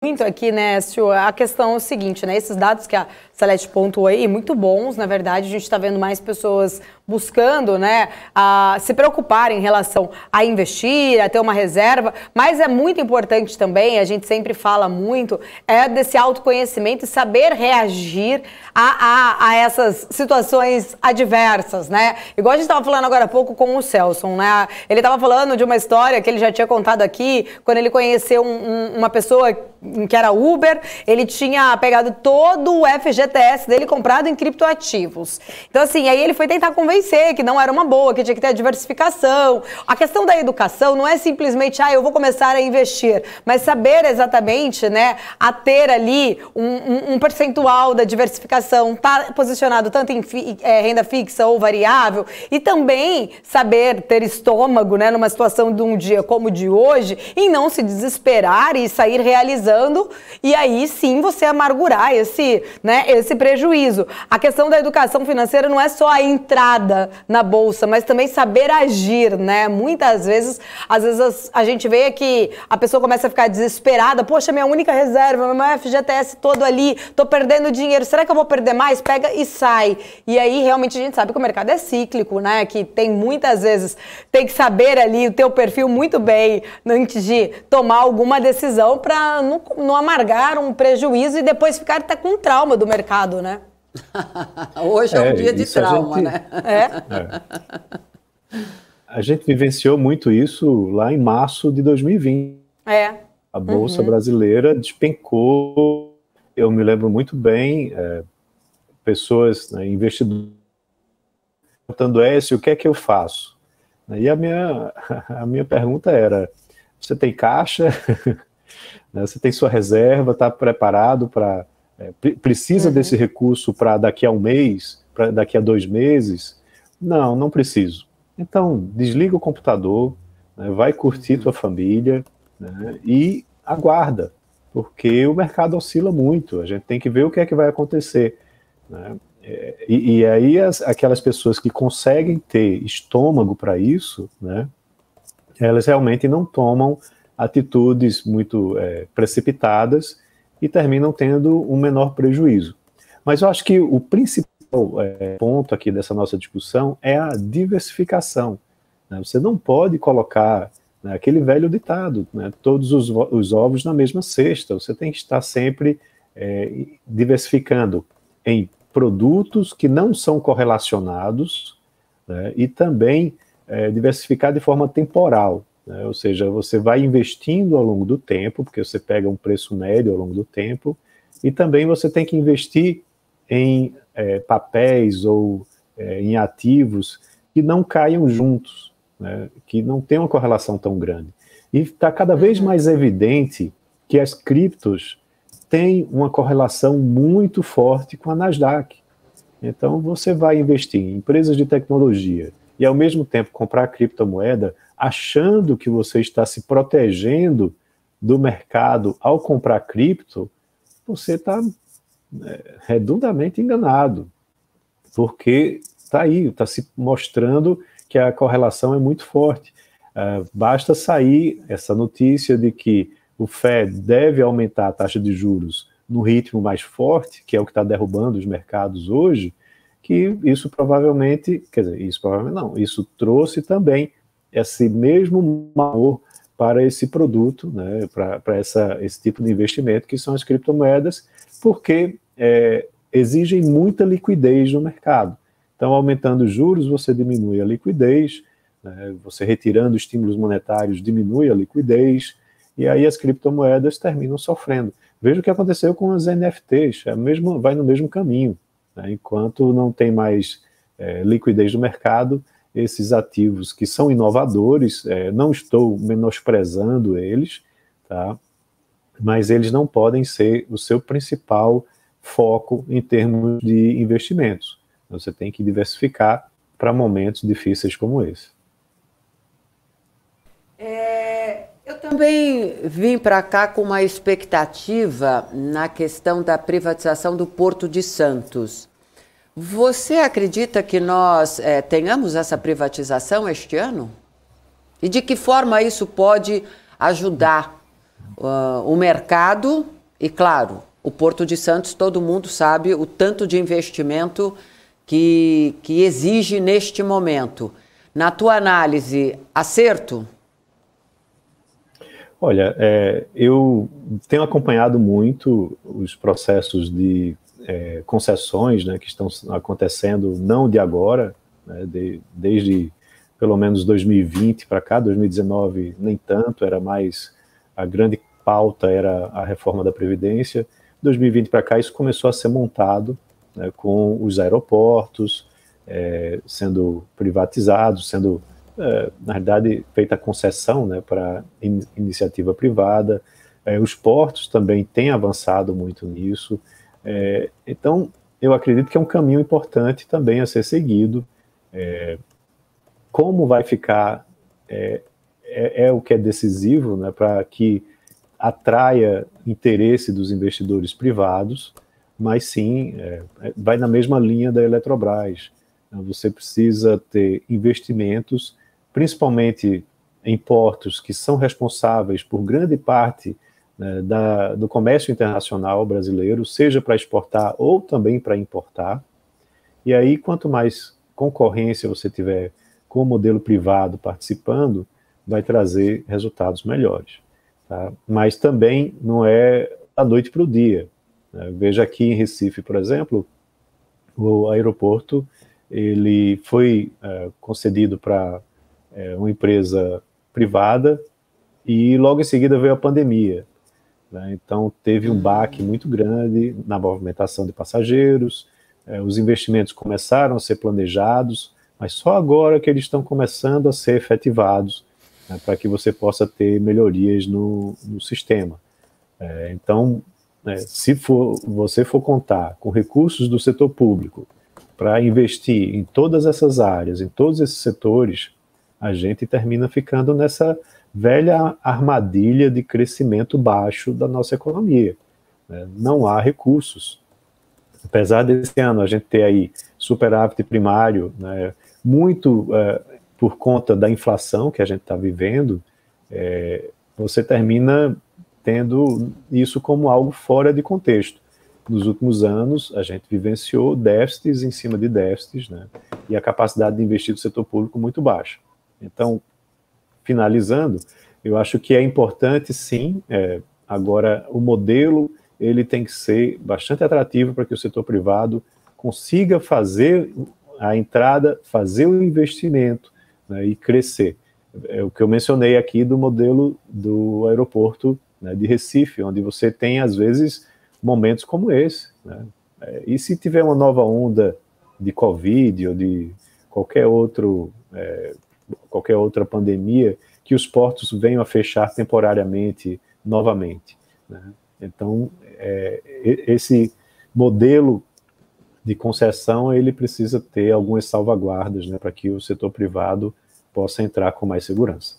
muito aqui, né, Écio, a questão é o seguinte, né, esses dados que a Celeste pontuou aí, muito bons, na verdade, a gente está vendo mais pessoas buscando, né, a se preocuparem em relação a investir, a ter uma reserva, mas é muito importante também, a gente sempre fala muito, desse autoconhecimento e saber reagir a essas situações adversas, né, igual a gente estava falando agora há pouco com o Celso, né, ele estava falando de uma história que ele já tinha contado aqui, quando ele conheceu uma pessoa que era Uber, ele tinha pegado todo o FGTS dele comprado em criptoativos. Então, assim, aí ele foi tentar convencer que não era uma boa, que tinha que ter a diversificação. A questão da educação não é simplesmente, eu vou começar a investir, mas saber exatamente, né, a ter ali um percentual da diversificação, tá posicionado tanto em renda fixa ou variável, e também saber ter estômago, né, numa situação de um dia como o de hoje, e não se desesperar e sair realizando, e aí sim você amargurar esse prejuízo. A questão da educação financeira não é só a entrada na bolsa, mas também saber agir, né? Muitas vezes, a gente vê que a pessoa começa a ficar desesperada, poxa, minha única reserva, meu FGTS todo ali, tô perdendo dinheiro, será que eu vou perder mais? Pega e sai. E aí realmente a gente sabe que o mercado é cíclico, né? Que tem muitas vezes, tem que saber ali o teu perfil muito bem antes de tomar alguma decisão para não amargar um prejuízo e depois ficar até com trauma do mercado, né? Hoje é um dia de trauma, né? A gente vivenciou muito isso lá em março de 2020. A Bolsa brasileira despencou. Eu me lembro muito bem, pessoas, né, investidores, perguntando, Écio, o que é que eu faço? E a minha pergunta era, você tem caixa? Você tem sua reserva, está preparado para... precisa desse recurso para daqui a um mês, para daqui a 2 meses? Não preciso. Então, desliga o computador, né, vai curtir tua família, né, e aguarda, porque o mercado oscila muito, a gente tem que ver o que é que vai acontecer, né? E aí aquelas pessoas que conseguem ter estômago para isso, né, elas realmente não tomam atitudes muito precipitadas e terminam tendo um menor prejuízo. Mas eu acho que o principal ponto aqui dessa nossa discussão é a diversificação, né? Você não pode colocar, né, aquele velho ditado, né, todos os ovos na mesma cesta. Você tem que estar sempre diversificando em produtos que não são correlacionados, né, e também diversificar de forma temporal. Ou seja, você vai investindo ao longo do tempo, porque você pega um preço médio ao longo do tempo, e também você tem que investir em papéis ou em ativos que não caiam juntos, né, que não tem uma correlação tão grande. E está cada vez mais evidente que as criptos têm uma correlação muito forte com a Nasdaq. Então, você vai investir em empresas de tecnologia e, ao mesmo tempo, comprar criptomoeda, achando que você está se protegendo do mercado ao comprar cripto, você está redondamente enganado, porque está aí, está se mostrando que a correlação é muito forte. Basta sair essa notícia de que o Fed deve aumentar a taxa de juros no ritmo mais forte, que é o que está derrubando os mercados hoje, que isso provavelmente, quer dizer, isso provavelmente não, isso trouxe também esse mesmo valor para esse produto, né, para esse tipo de investimento, que são as criptomoedas, porque exigem muita liquidez no mercado. Então, aumentando os juros, você diminui a liquidez, né, você retirando estímulos monetários, diminui a liquidez, e aí as criptomoedas terminam sofrendo. Veja o que aconteceu com as NFTs, vai no mesmo caminho, né, enquanto não tem mais liquidez no mercado, esses ativos que são inovadores, não estou menosprezando eles, tá? Mas eles não podem ser o seu principal foco em termos de investimentos. Você tem que diversificar para momentos difíceis como esse. Eu também vim para cá com uma expectativa na questão da privatização do Porto de Santos. Você acredita que nós tenhamos essa privatização este ano? E de que forma isso pode ajudar o mercado E claro, o Porto de Santos, todo mundo sabe o tanto de investimento que exige neste momento. Na tua análise, acerto? Olha, eu tenho acompanhado muito os processos de concessões, né, que estão acontecendo não de agora, né, desde pelo menos 2020 para cá. 2019 nem tanto, era mais, a grande pauta era a reforma da Previdência. 2020 para cá isso começou a ser montado, né, com os aeroportos sendo privatizados, sendo, na verdade, feita a concessão, né, para iniciativa privada. Os portos também têm avançado muito nisso. Então, eu acredito que é um caminho importante também a ser seguido. Como vai ficar o que é decisivo, né, para que atraia interesse dos investidores privados, mas sim, vai na mesma linha da Eletrobras. Você precisa ter investimentos, principalmente em portos que são responsáveis por grande parte, né, do comércio internacional brasileiro, seja para exportar ou também para importar. E aí, quanto mais concorrência você tiver com o modelo privado participando, vai trazer resultados melhores. Tá? Mas também não é da noite para o dia. Né? Veja aqui em Recife, por exemplo, o aeroporto ele foi concedido para uma empresa privada e logo em seguida veio a pandemia. Né? Então teve um baque muito grande na movimentação de passageiros, os investimentos começaram a ser planejados, mas só agora que eles estão começando a ser efetivados, né, para que você possa ter melhorias no sistema. Então, se você for contar com recursos do setor público para investir em todas essas áreas, em todos esses setores, a gente termina ficando nessa velha armadilha de crescimento baixo da nossa economia. Né? Não há recursos. Apesar desse ano a gente ter aí superávit primário, né, muito por conta da inflação que a gente está vivendo, você termina tendo isso como algo fora de contexto. Nos últimos anos, a gente vivenciou déficits em cima de déficits, né, e a capacidade de investir do setor público muito baixa. Então, finalizando, eu acho que é importante, sim, agora o modelo ele tem que ser bastante atrativo para que o setor privado consiga fazer a entrada, fazer o investimento, né, e crescer. É o que eu mencionei aqui do modelo do aeroporto, né, de Recife, onde você tem, às vezes, momentos como esse. Né? E se tiver uma nova onda de Covid ou de qualquer outra pandemia, que os portos venham a fechar temporariamente novamente. Né? Então, esse modelo de concessão, ele precisa ter algumas salvaguardas, né, para que o setor privado possa entrar com mais segurança.